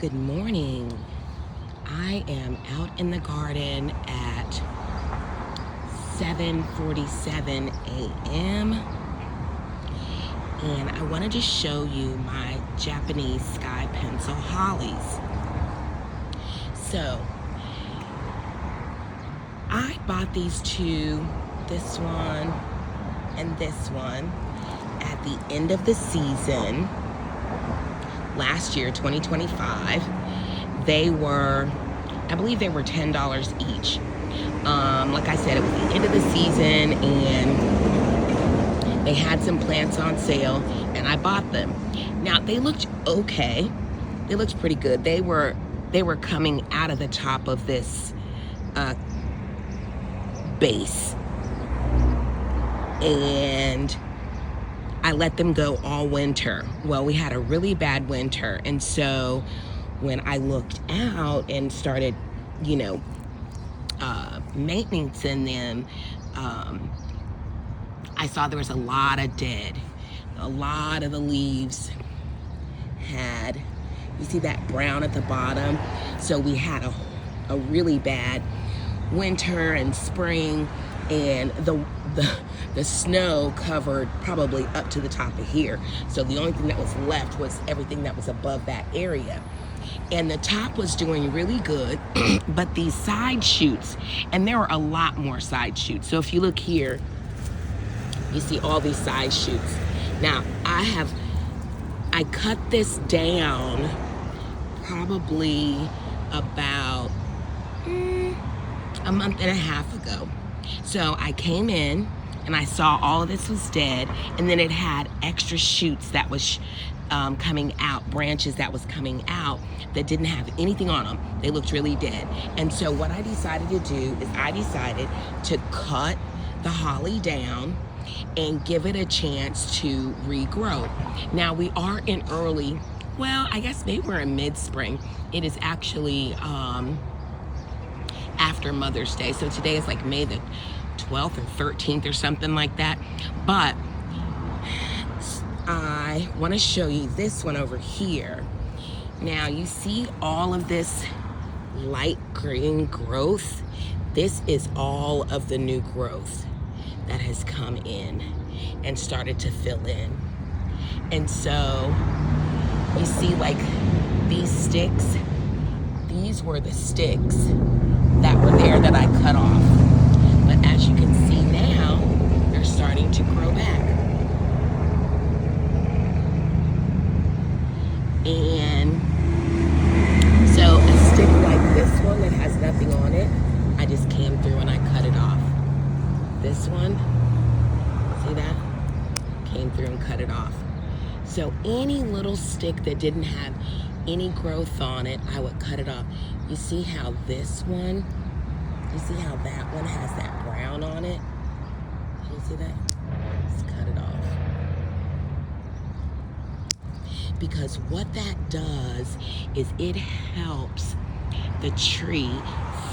Good morning. I am out in the garden at 7:47 a.m. and I wanted to show you my Japanese sky pencil hollies. So I bought these two, this one and this one, at the end of the season last year, 2025. They were, I believe they were $10 each. Like I said, it was the end of the season and they had some plants on sale and I bought them. Now they looked okay. They looked pretty good. They were coming out of the top of this base. And I let them go all winter. Well, we had a really bad winter. And so when I looked out and started, maintenance in them, I saw there was a lot of dead. A lot of the leaves had, you see that brown at the bottom? So we had a really bad winter and spring, and the snow covered probably up to the top of here. So the only thing that was left was everything that was above that area. And the top was doing really good, but these side shoots, and there were a lot more side shoots. So if you look here, you see all these side shoots. Now, I cut this down probably about a month and a half ago. So I came in and I saw all of this was dead, and then it had extra shoots that was coming out, branches that was coming out that didn't have anything on them. They looked really dead. And so what I decided to do is I decided to cut the holly down and give it a chance to regrow. Now we are in early, well, I guess maybe we're in mid-spring. It is actually after Mother's Day. So today is like May the 12th or 13th or something like that. But I want to show you this one over here. Now you see all of this light green growth. This is all of the new growth that has come in and started to fill in. And so you see like these sticks, these were the sticks that were there that I cut off. But as you can see now, they're starting to grow back. And so a stick like this one that has nothing on it, I just came through and I cut it off. This one, see that? Came through and cut it off. So any little stick that didn't have any growth on it, I would cut it off. You see how this one, you see how that one has that brown on it? You see that? Let's cut it off. Because what that does is it helps the tree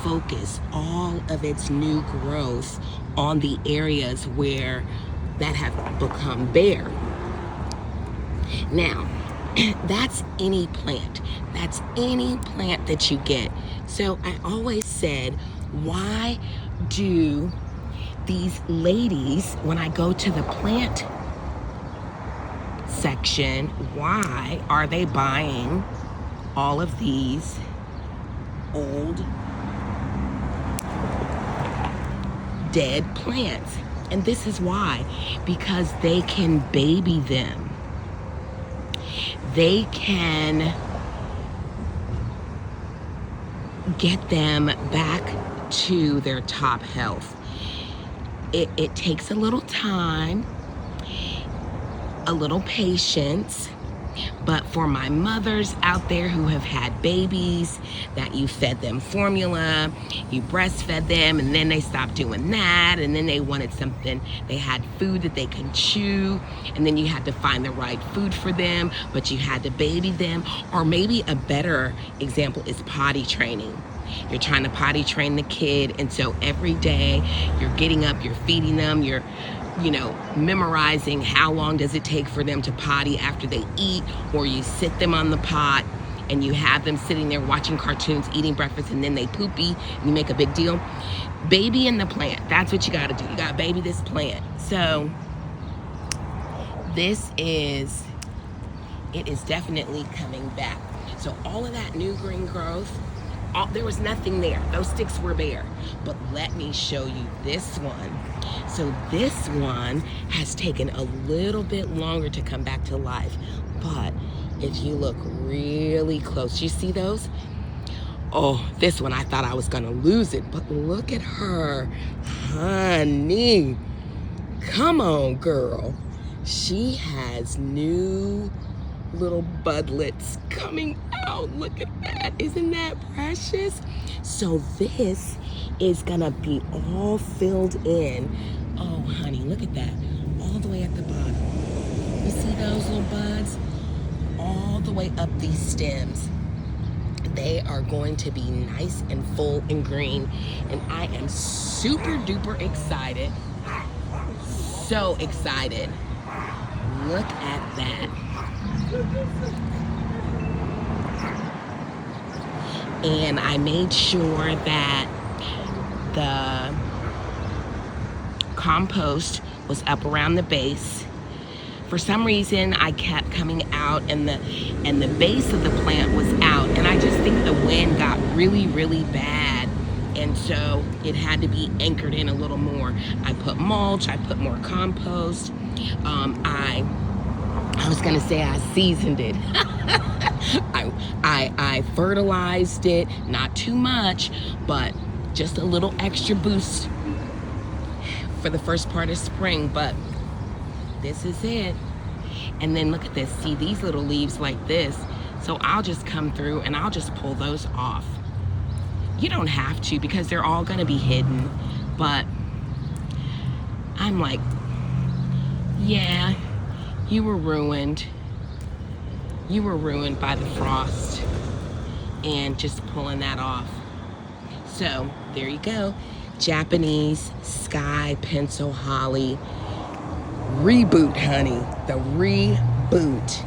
focus all of its new growth on the areas where that have become bare. Now, that's any plant. That's any plant that you get. So I always said, why do these ladies, when I go to the plant section, why are they buying all of these old dead plants? And this is why, because they can baby them. They can get them back to their top health. It takes a little time, a little patience, but for my mothers out there who have had babies, that you fed them formula, you breastfed them, and then they stopped doing that, and then they wanted something, they had food that they can chew, and then you had to find the right food for them, but you had to baby them. Or maybe a better example is potty training. You're trying to potty train the kid, and so every day you're getting up, you're feeding them, you're memorizing how long does it take for them to potty after they eat, or you sit them on the pot and you have them sitting there watching cartoons, eating breakfast, and then they poopy, and you make a big deal. Baby in the plant. That's what you got to do. You got to baby this plant. So it is definitely coming back. So all of that new green growth, there was nothing there. Those sticks were bare. But let me show you this one. So this one has taken a little bit longer to come back to life. But if you look really close, you see those? Oh, this one I thought I was gonna lose it, but look at her. Honey, come on, girl. She has new little budlets coming out. Look at that. Isn't that precious? So this is gonna be all filled in. Oh, honey, look at that. All the way at the bottom. You see those little buds? All the way up these stems. They are going to be nice and full and green. And I am super duper excited. So excited. Look at that. And I made sure that the compost was up around the base. For some reason, I kept coming out and the base of the plant was out, and I just think the wind got really, really bad, and so it had to be anchored in a little more. I put mulch, I put more compost. I was gonna say I seasoned it. I fertilized it, not too much, but just a little extra boost for the first part of spring, but this is it. And then look at this, see these little leaves like this, so I'll just come through and I'll just pull those off. You don't have to because they're all gonna be hidden, but I'm like, yeah, you were ruined. You were ruined by the frost and just pulling that off. So there you go. Japanese sky pencil holly reboot, honey. The reboot.